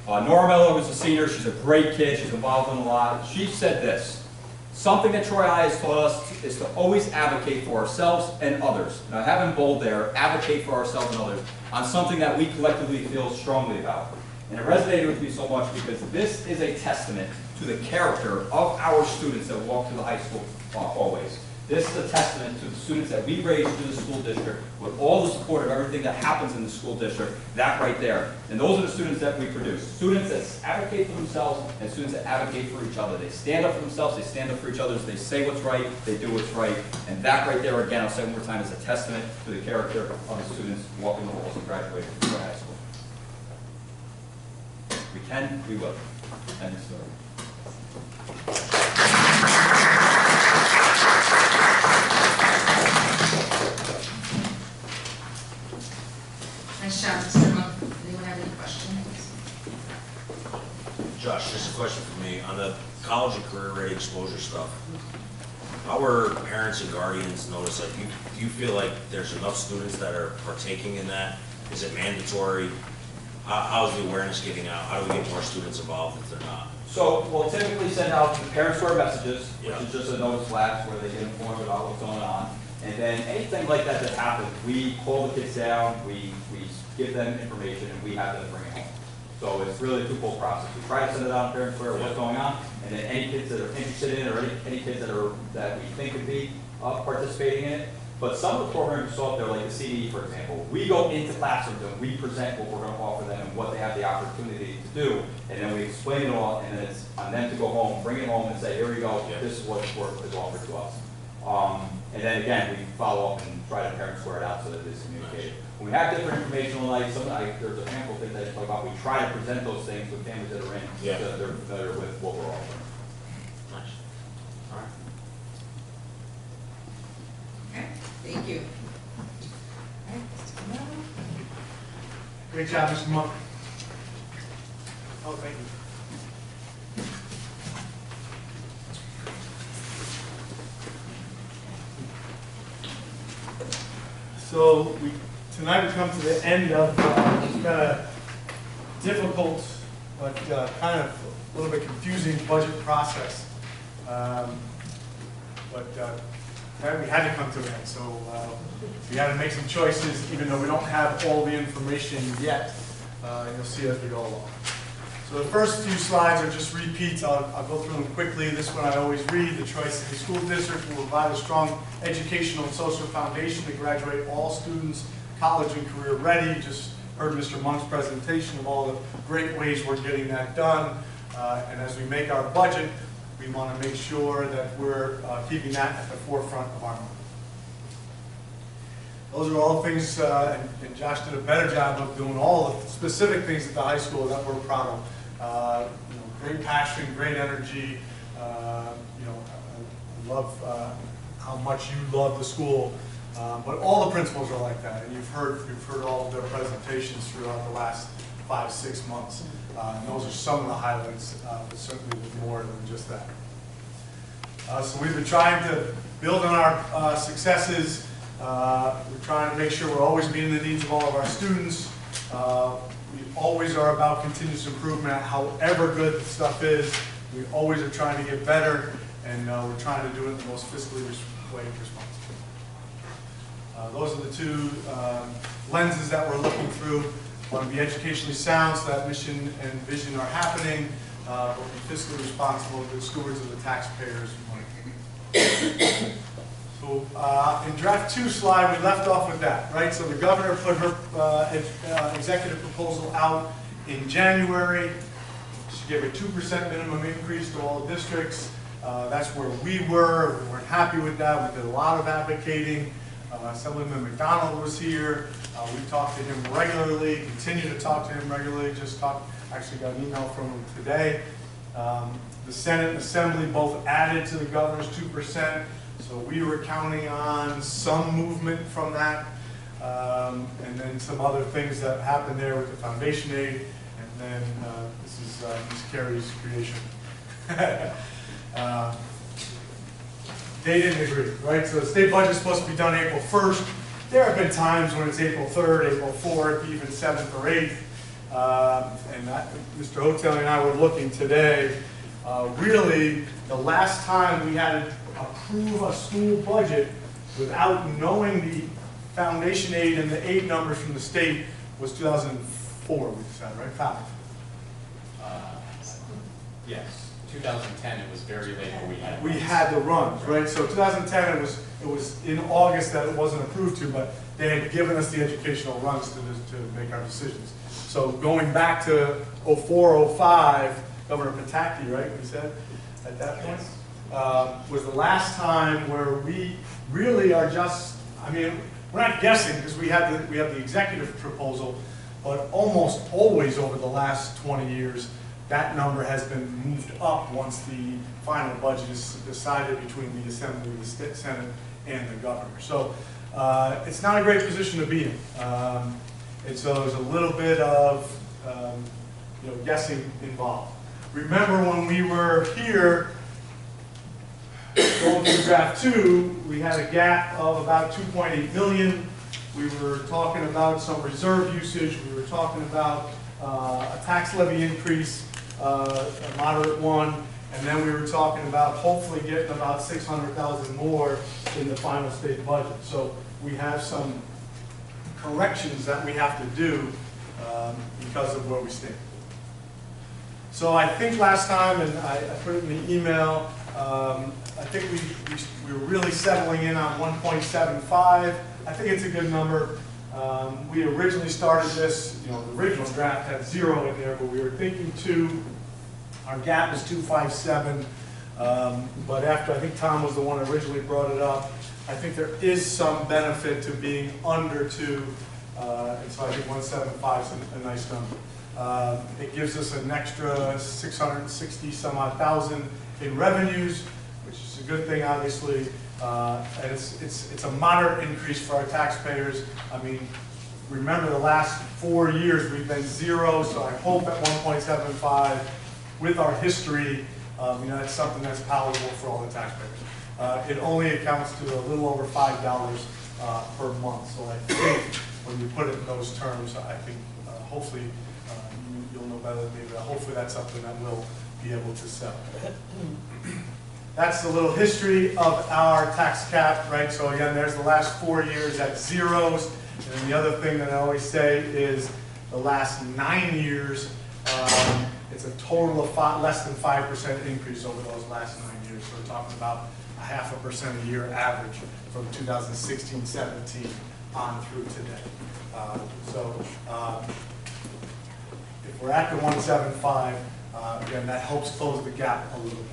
Nora Mello was a senior. She's a great kid. She's involved in a lot. She said this: something that Troy High has taught us is to always advocate for ourselves and others. And I have in bold there, advocate for ourselves and others on something that we collectively feel strongly about. And it resonated with me so much because this is a testament to the character of our students that walk through the high school hallways. This is a testament to the students that we raise through the school district with all the support of everything that happens in the school district, that right there. And those are the students that we produce. Students that advocate for themselves and students that advocate for each other. They stand up for themselves, they stand up for each other, they say what's right, they do what's right. And that right there, again, I'll say one more time, is a testament to the character of the students walking the halls and graduating from high school. We can, we will. End of story. Nice job, Mr. Monk. Anyone have any questions? Josh, just a question for me. On the college and career ready exposure stuff, how are parents and guardians notice, like, do you feel like there's enough students that are partaking in that? Is it mandatory? How's the awareness getting out? How do we get more students involved if they're not? So we'll typically send out the parent store messages, which Yeah. is just a notice flash where they get informed about what's going on. And then anything like that that happens, we call the kids down, we give them information, and we have them bring it home. So it's really a twofold process. We try to send it out on parent square, what's going on, and then any kids that are interested in it, or any kids that we think could be participating in it. But some of the programs you saw up there, like the CDE, for example, we go into classrooms and we present what we're going to offer them and what they have the opportunity to do, and then we explain it all, and then it's on them to go home, bring it home, and say, here we go, this is what is offered to us. And then again, we follow up and try to parent square it out so that it's communicated. When we have different informational nights, there's a handful of things that I talk about. We try to present those things with families that are in, Yeah. so that they're familiar with what we're offering. Nice. All right. Okay, thank you. All right, Mr. Mello. Great job, Mr. Monk. Oh, thank you. So tonight we come to the end of this kind of difficult, but kind of a little bit confusing budget process. But we had to come to an end, so we had to make some choices, even though we don't have all the information yet. You'll see as we go along. So the first few slides are just repeats. I'll go through them quickly. This one I always read. The Troy City School District will provide a strong educational and social foundation to graduate all students college and career ready. You just heard Mr. Monk's presentation of all the great ways we're getting that done. And as we make our budget, we want to make sure that we're keeping that at the forefront of our mind. Those are all things, and Josh did a better job of doing all the specific things at the high school that we're proud of. Great passion, great energy. I love how much you love the school. But all the principals are like that, and you've heard all of their presentations throughout the last 5-6 months. And those are some of the highlights, but certainly with more than just that. So we've been trying to build on our successes. We're trying to make sure we're always meeting the needs of all of our students. We always are about continuous improvement. However good the stuff is, we always are trying to get better, and we're trying to do it in the most fiscally way responsible. Those are the two lenses that we're looking through. We want to be educationally sound so that mission and vision are happening, but be fiscally responsible, good stewards of the taxpayers' money. So in draft 2 slide, we left off with that, right? So the governor put her executive proposal out in January. She gave a 2% minimum increase to all districts. That's where we were. We weren't happy with that. We did a lot of advocating. Assemblyman McDonald was here. We talked to him regularly, continue to talk to him regularly. Actually got an email from him today. The Senate and Assembly both added to the governor's 2%, so we were counting on some movement from that. And then some other things that happened there with the foundation aid, and then this is Ms. Carey's creation. They didn't agree, right? So the state budget's supposed to be done April 1st. There have been times when it's April 3rd, April 4th, even 7th or 8th. Mr. Hotel and I were looking today. Really, the last time we had to approve a school budget without knowing the foundation aid and the aid numbers from the state was 2004, we decided, right? 5. Yes, 2010, it was very late, but We had the runs, right? So 2010, it was in August that it wasn't approved to, but they had given us the educational runs to make our decisions. So going back to 04, 05, Governor Pataki, right, we said, at that point, was the last time where we really are just, I mean, we're not guessing because we have the executive proposal, but almost always over the last 20 years, that number has been moved up once the final budget is decided between the Assembly, the Senate, and the governor. So it's not a great position to be in. And so there's a little bit of guessing involved. Remember when we were here going through draft 2, we had a gap of about 2.8 million. We were talking about some reserve usage. We were talking about a tax levy increase, a moderate one, and then we were talking about hopefully getting about 600,000 more in the final state budget. So we have some corrections that we have to do because of where we stand. So I think last time, and I put it in the email, I think we were really settling in on 1.75. I think it's a good number. We originally started this, the original draft had 0 in there, but we were thinking 2. Our gap is 257. But after, I think Tom was the one that originally brought it up, I think there is some benefit to being under 2. And so I think 175 is a nice number. It gives us an extra 660 some odd thousand in revenues, which is a good thing, obviously. And it's a moderate increase for our taxpayers. I mean, remember the last 4 years we've been 0, so I hope at 1.75 with our history, it's something that's palatable for all the taxpayers. It only accounts to a little over $5 per month. So I think when you put it in those terms, I think hopefully you'll know better than me, but hopefully that's something that we'll be able to sell. That's the little history of our tax cap, right? So again, there's the last 4 years at zeros. And then the other thing that I always say is the last 9 years, it's a total of less than 5% increase over those last 9 years. So we're talking about a 0.5% a year average from 2016-17 on through today. If we're at the 175, again, that helps close the gap a little bit.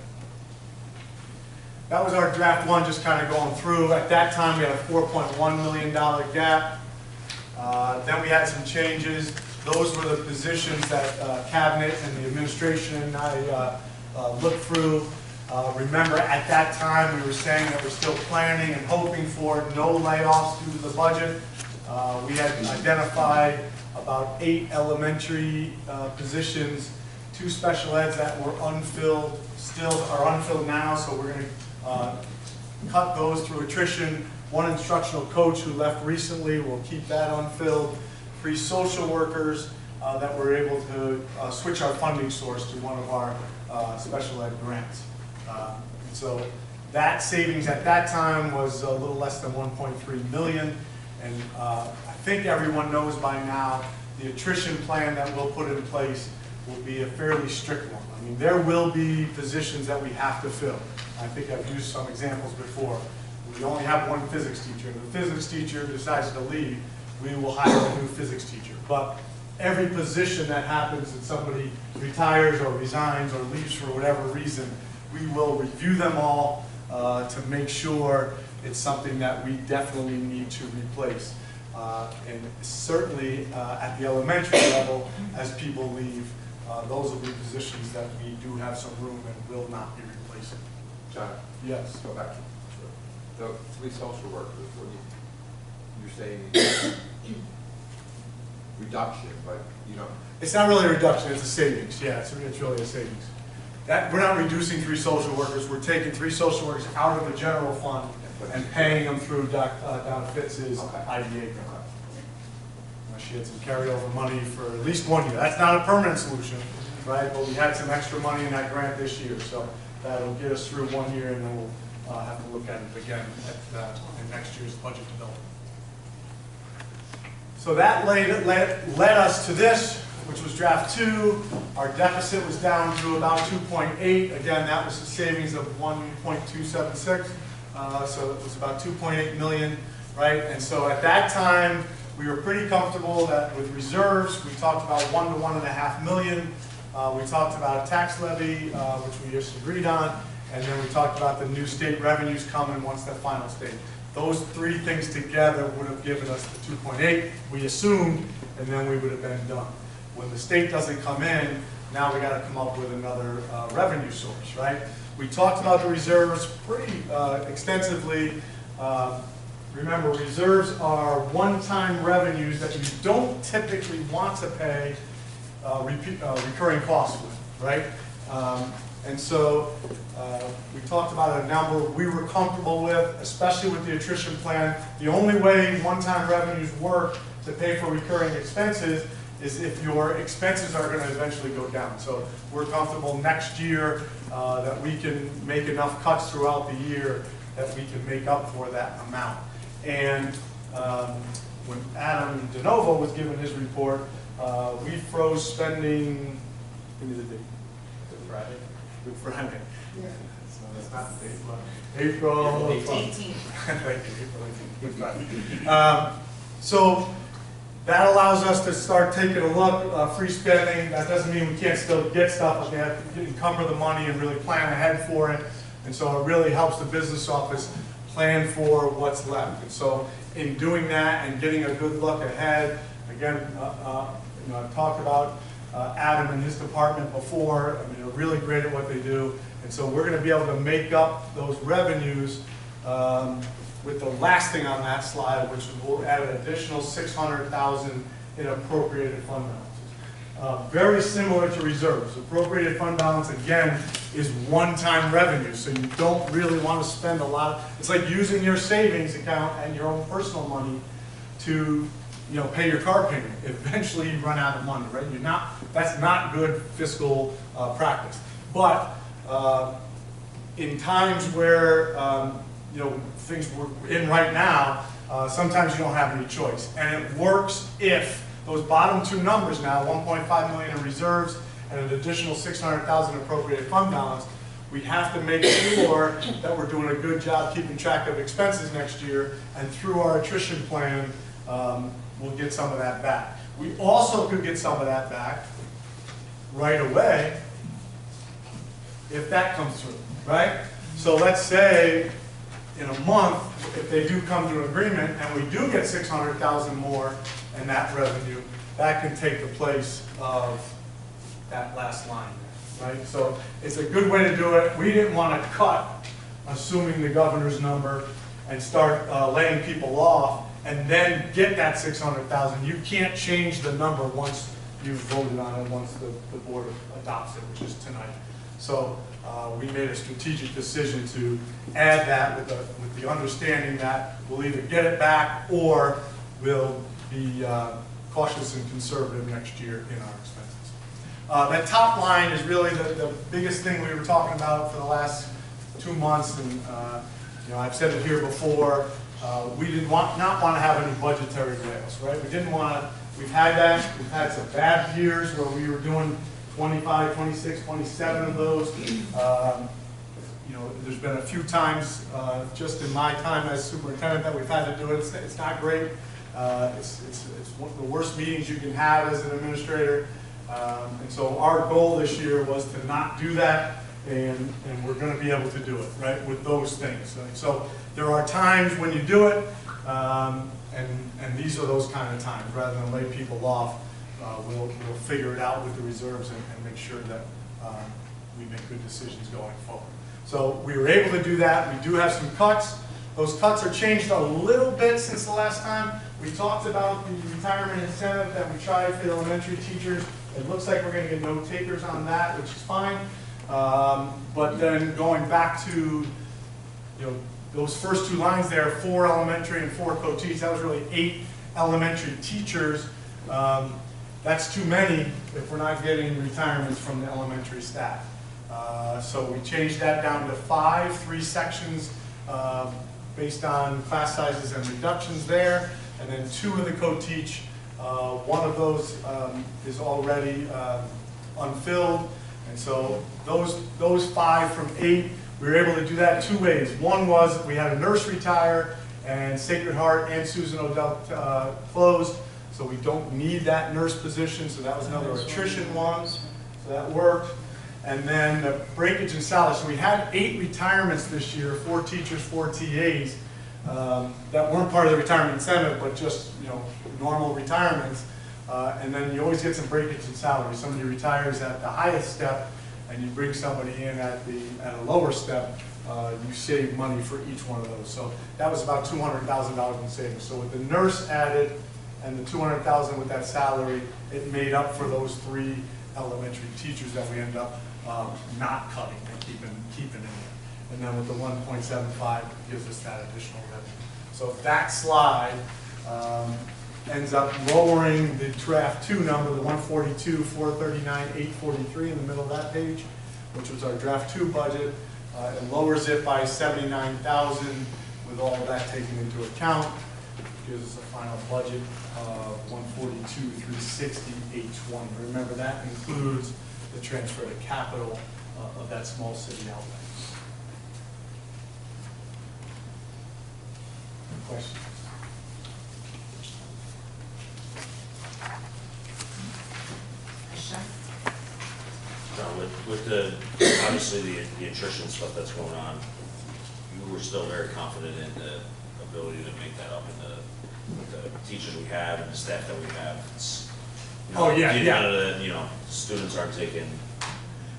That was our draft 1, just kind of going through. At that time, we had a $4.1 million gap. Then we had some changes. Those were the positions that Cabinet and the administration and I looked through. Remember, at that time, we were saying that we're still planning and hoping for no layoffs due to the budget. We had identified about 8 elementary positions, 2 special eds that were unfilled, still are unfilled now, so we're going to cut those through attrition. 1 instructional coach who left recently, we'll keep that unfilled. 3 social workers that we're able to switch our funding source to one of our special ed grants. And so that savings at that time was a little less than 1.3 million. And I think everyone knows by now the attrition plan that we'll put in place will be a fairly strict one. I mean, there will be positions that we have to fill. I think I've used some examples before. We only have 1 physics teacher. If the physics teacher decides to leave, we will hire a new physics teacher. But every position that happens that somebody retires or resigns or leaves for whatever reason, we will review them all to make sure it's something that we definitely need to replace. And certainly at the elementary level, as people leave, those will be positions that we do have some room and will not be replacing. John, Yes. go back to the 3 social workers. What do you're saying reduction, but you know. It's not really a reduction, it's a savings, yeah, it's really a savings. We're not reducing 3 social workers, we're taking 3 social workers out of the general fund and paying them through Donna Fitz's IDA grant. She had some carryover money for at least 1 year. That's not a permanent solution, right? But we had some extra money in that grant this year, so that'll get us through 1 year, and then we'll have to look at it again in next year's budget development. So that led us to this, which was draft 2. Our deficit was down to about 2.8. Again, that was a savings of 1.276. So it was about 2.8 million, right? And so at that time, we were pretty comfortable that with reserves, we talked about 1 to 1.5 million. We talked about a tax levy, which we just agreed on, and then we talked about the new state revenues coming once that final state. Those 3 things together would have given us the 2.8, we assumed, and then we would have been done. When the state doesn't come in, now we got to come up with another revenue source, right? We talked about the reserves pretty extensively. Remember, reserves are one-time revenues that you don't typically want to pay recurring costs with, right? And so we talked about a number we were comfortable with, especially with the attrition plan. The only way one-time revenues work to pay for recurring expenses is if your expenses are going to eventually go down. So we're comfortable next year that we can make enough cuts throughout the year that we can make up for that amount. And when Adam DeNovo was given his report, we froze spending, give me the date. Friday? Good Friday. Yeah. So that's not the date, but April 18th. Thank you, April 18th. Good Friday. So that allows us to start taking a look, free spending. That doesn't mean we can't still get stuff, but we have to encumber the money and really plan ahead for it. And so it really helps the business office plan for what's left. And so in doing that and getting a good look ahead, again, I've talked about Adam and his department before. I mean, they're really great at what they do. And so we're going to be able to make up those revenues with the last thing on that slide, which will add an additional $600,000 in appropriated fund balances. Very similar to reserves. Appropriated fund balance, again, is one-time revenue, so you don't really want to spend a lot. It's like using your savings account and your own personal money to pay your car payment. Eventually you run out of money, right? That's not good fiscal practice. But in times where things we're in right now, sometimes you don't have any choice. And it works if those bottom 2 numbers now, 1.5 million in reserves and an additional 600,000 appropriated fund balance, we have to make sure that we're doing a good job keeping track of expenses next year, and through our attrition plan, we'll get some of that back. We also could get some of that back right away if that comes through, right? So let's say in a month, if they do come to an agreement and we do get 600,000 more in that revenue, that can take the place of that last line, right? So it's a good way to do it. We didn't want to cut, assuming the governor's number, and start laying people off, and then get that 600,000. You can't change the number once you've voted on it, once the board adopts it, which is tonight. So we made a strategic decision to add that with the understanding that we'll either get it back or we'll be cautious and conservative next year in our expenses. That top line is really the biggest thing we were talking about for the last 2 months, and I've said it here before. We did not want to have any budgetary rails, right? We didn't want to. We've had that. We've had some bad years where we were doing 25, 26, 27 of those. There's been a few times just in my time as superintendent that we've had to do it. It's not great. It's one of the worst meetings you can have as an administrator. And so our goal this year was to not do that, and we're going to be able to do it, right, with those things. Right? So there are times when you do it, and these are those kind of times, rather than lay people off. we'll figure it out with the reserves and make sure that we make good decisions going forward. So we were able to do that. We do have some cuts. Those cuts are changed a little bit since the last time. We talked about the retirement incentive that we tried for the elementary teachers. It looks like we're going to get no takers on that, which is fine. But then going back to, those first two lines there, 4 elementary and 4 co-teach, that was really 8 elementary teachers. That's too many if we're not getting retirements from the elementary staff. So we changed that down to 5, 3 sections based on class sizes and reductions there, and then 2 of the co-teach. One of those is already unfilled, and so those 5 from 8, we were able to do that 2 ways. One was we had a nurse retire, and Sacred Heart and Susan Odell closed, so we don't need that nurse position, so that was another attrition one, so that worked. And then the breakage in salary, so we had 8 retirements this year, 4 teachers, 4 TAs, that weren't part of the retirement incentive, but just normal retirements. And then you always get some breakage in salary. Somebody retires at the highest step, and you bring somebody in at a lower step. You save money for each one of those. So that was about $200,000 in savings. So with the nurse added and the $200,000 with that salary, it made up for those 3 elementary teachers that we ended up not cutting and keeping in there. And then with the 1.75, it gives us that additional revenue. So that slide ends up lowering the draft 2 number, the 142, 439, 843 in the middle of that page, which was our draft 2 budget. It lowers it by 79,000 with all of that taken into account. Gives us a final budget of 142, 360, 820. Remember, that includes the transfer to capital of that small city outlay. Questions? With the, obviously the attrition stuff that's going on, you were still very confident in the ability to make that up in the teachers we have and the staff that we have. It's, Oh, yeah, yeah. None of the, students aren't taking.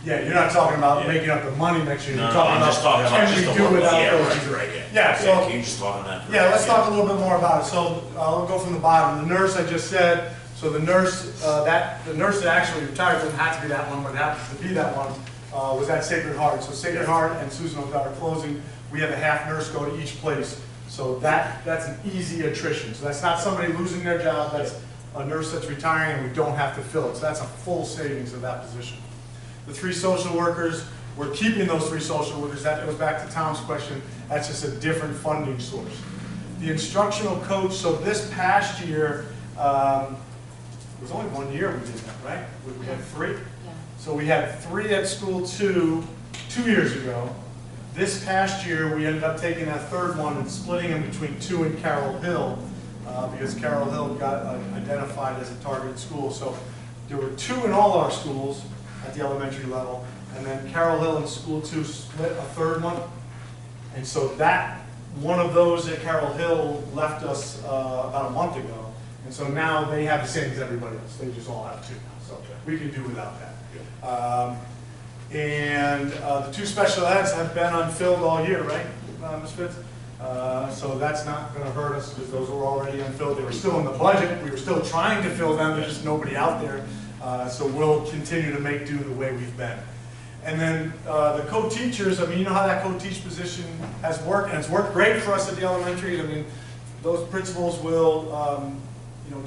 Yeah, you're not talking about making up the money next year. You're No, talking I'm just talking about can just we the do work. without Yeah, those right, teachers? right, yeah. Yeah, so can you just talk on that? yeah, let's talk a little bit more about it. So I'll go from the bottom. The nurse I just said. So the nurse the nurse that actually retired, doesn't have to be that one, but it happens to be that one, was at Sacred Heart. So Sacred Heart and Susan O'Dell are closing. We have a half nurse go to each place. So that's an easy attrition. So that's not somebody losing their job. That's a nurse that's retiring and we don't have to fill it. So that's a full savings of that position. The 3 social workers, we're keeping those 3 social workers. That goes back to Tom's question. That's just a different funding source. The instructional coach, so this past year, it was only 1 year we did that, right? We had 3? Yeah. So we had 3 at school 2 years ago. This past year, we ended up taking that 3rd one and splitting them between 2 and Carroll Hill, because Carroll Hill got identified as a targeted school. So there were 2 in all our schools at the elementary level, and then Carroll Hill and school 2 split a 3rd one. And so that one of those at Carroll Hill left us about a month ago. And so now they have the same as everybody else. They just all have 2 now. So we can do without that. And the 2 special eds have been unfilled all year, right, Ms. Fitz? So that's not going to hurt us because those were already unfilled. They were still in the budget. We were still trying to fill them. There's just nobody out there. So we'll continue to make do the way we've been. And then the co-teachers, I mean, you know how that co-teach position has worked, and it's worked great for us at the elementary. I mean, those principals will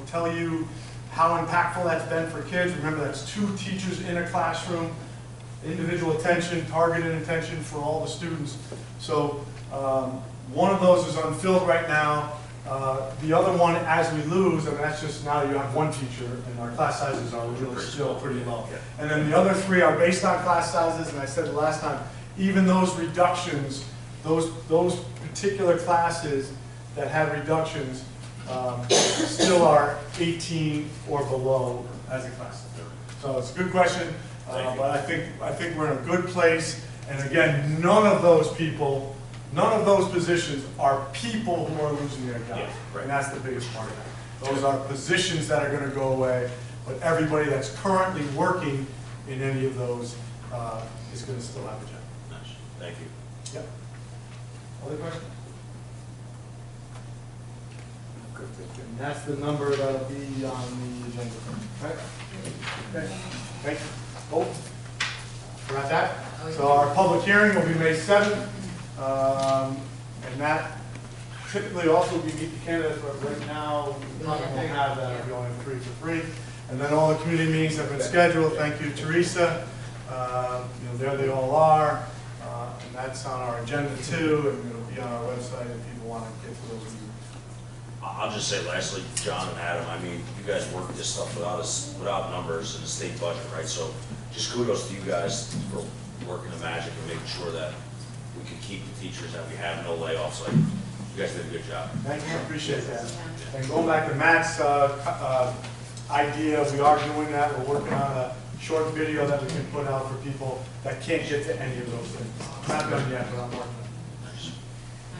tell you how impactful that's been for kids. Remember, that's 2 teachers in a classroom, individual attention, targeted attention for all the students. So one of those is unfilled right now. The other one, as we lose, and that's just now you have 1 teacher, and our class sizes are really still pretty low. And then the other 3 are based on class sizes, and I said the last time, even those reductions, those particular classes that had reductions still are 18 or below as a class. So it's a good question, but I think we're in a good place. And again, none of those people, none of those positions are people who are losing their jobs. Yeah, right. And that's the biggest part of that. Those are positions that are going to go away. but everybody that's currently working in any of those is going to still have a job. Nice, thank you. Yep. Other questions? And that's the number that'll be on the agenda. Right? Okay. Thank you. Oh, we're at that. So our public hearing will be May 7th. And that typically also we meet the candidates, but right now we probably won't have that. We only have 3 for free. And then all the community meetings have been scheduled. Thank you, Teresa. There they all are. And that's on our agenda too, and it'll be on our website if people want to get to those meetings. I'll just say lastly, John and Adam, I mean, you guys work this stuff without numbers in the state budget, right? So just kudos to you guys for working the magic and making sure that we can keep the teachers that we have, no layoffs. Like, you guys did a good job. Thank you, I appreciate that. And going back to Matt's idea, we are doing that. We're working on a short video that we can put out for people that can't get to any of those things. Not done yet, but I'm working on it.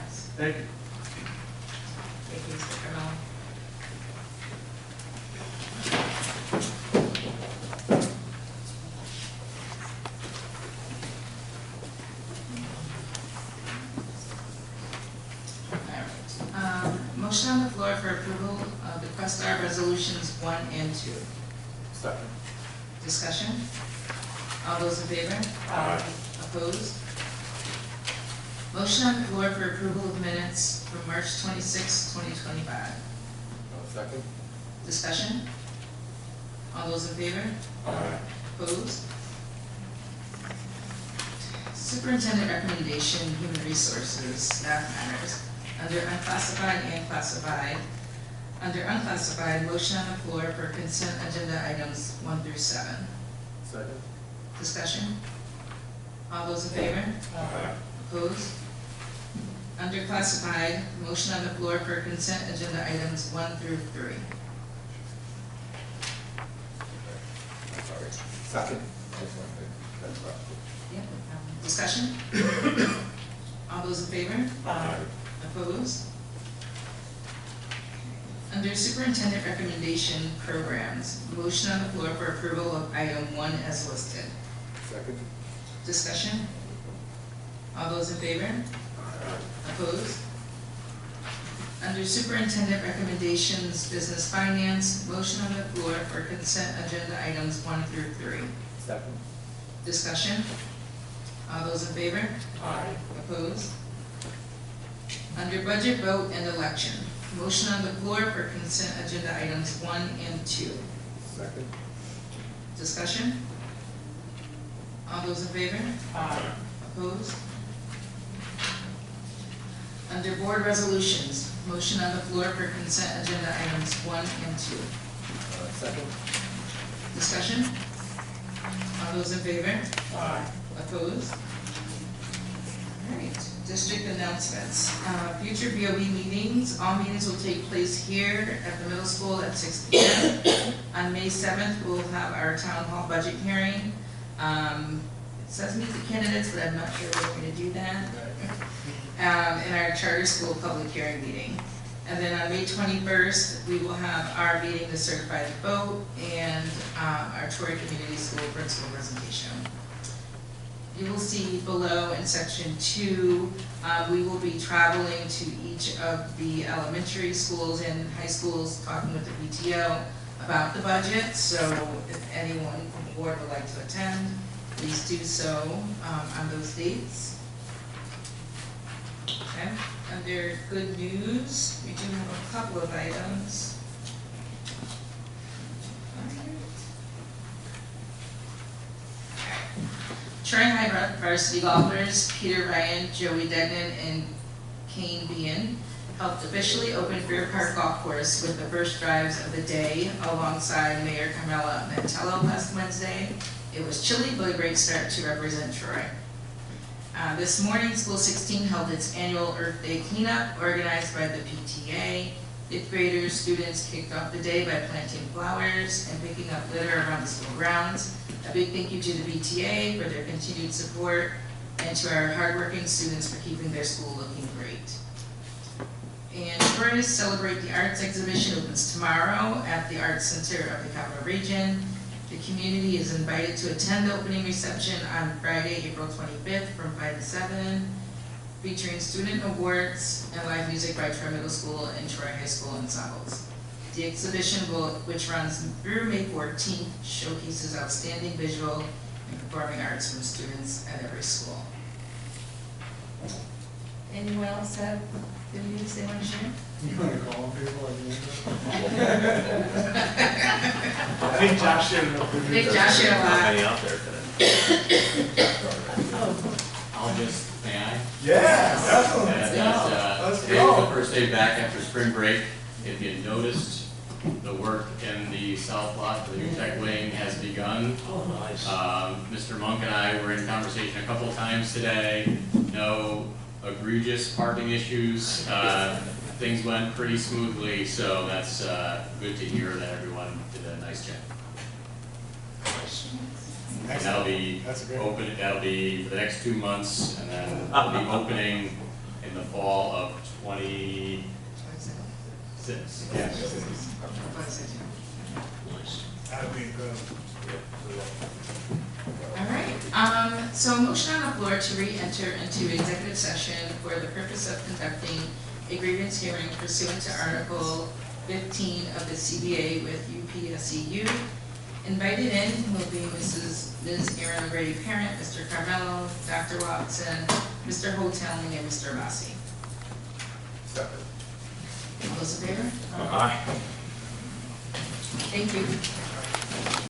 Nice. Thank you. Thank you, Mr. Carmel. Motion on the floor for approval of the Questar Resolutions 1 and 2. Second. Discussion? All those in favor? Aye. Opposed? Motion on the floor for approval of minutes from March 26, 2025. Second. Discussion? All those in favor? Aye. Opposed? Superintendent recommendation, human resources, staff matters. Under unclassified and classified. Under unclassified, motion on the floor for consent agenda items 1 through 7. Second. Discussion? All those in favor? Aye. Opposed? Under classified, motion on the floor for consent agenda items 1 through 3. Second. Yep. Discussion? All those in favor? Aye. Opposed? Under superintendent recommendation programs, motion on the floor for approval of item 1 as listed. Second. Discussion? All those in favor? Opposed? Under superintendent recommendations, business finance, motion on the floor for consent agenda items 1 through 3. Second. Discussion? All those in favor? Aye. Opposed? Under budget vote and election, motion on the floor for consent agenda items 1 and 2. Second. Discussion? All those in favor? Aye. Opposed? Under board resolutions, motion on the floor for consent agenda items 1 and 2. Second. Discussion? All those in favor? Aye. Opposed? All right, district announcements. Future BOE meetings, all meetings will take place here at the middle school at 6 p.m. On May 7th, we'll have our town hall budget hearing. It says meet the candidates, but I'm not sure we're going to do that. In our charter school public hearing meeting. And then on May 21st, we will have our meeting to certify the vote and our Troy Community School principal presentation. You will see below in section 2, we will be traveling to each of the elementary schools and high schools, talking with the PTO about the budget. So if anyone from the board would like to attend, please do so on those dates. Okay. Under good news, we do have a couple of items. Troy High varsity golfers Peter Ryan, Joey Degnan, and Kane Bean helped officially open Fair Park Golf Course with the first drives of the day alongside Mayor Carmela Mantello last Wednesday. It was chilly, but a great start to represent Troy. This morning, School 16 held its annual Earth Day cleanup organized by the PTA. Fifth graders, students kicked off the day by planting flowers and picking up litter around the school grounds. A big thank you to the PTA for their continued support and to our hardworking students for keeping their school looking great. And Troy Celebrate the Arts exhibition opens tomorrow at the Arts Center of the Capital Region. The community is invited to attend the opening reception on Friday, April 25th from 5 to 7, featuring student awards and live music by Troy Middle School and Troy High School ensembles. The exhibition, which runs through May 14th, showcases outstanding visual and performing arts from students at every school. Anyone else have any news they want to share? You want to call on people like you? I think Josh shared enough. I think Josh shared a Not lot. many out there today. I'll just, may I? Yeah, definitely. Today's the first day back after spring break. If you noticed, the work in the south lot for the new tech wing has begun. Oh, nice. Mr. Monk and I were in conversation a couple of times today. No egregious parking issues. Things went pretty smoothly, so that's good to hear that everyone did a nice job. And that'll be That's great. open, that'll be for the next 2 months, and then it'll be opening in the fall of 26. Yeah. That'd be good. All right, so a motion on the floor to re-enter into executive session for the purpose of conducting a grievance hearing pursuant to Article 15 of the CBA with UPSEU. Invited in will be Ms. Erin Brady Parent, Mr. Carmelo, Dr. Watson, Mr. Hoteling, and Mr. Massey. All those in favor? Aye. Thank you.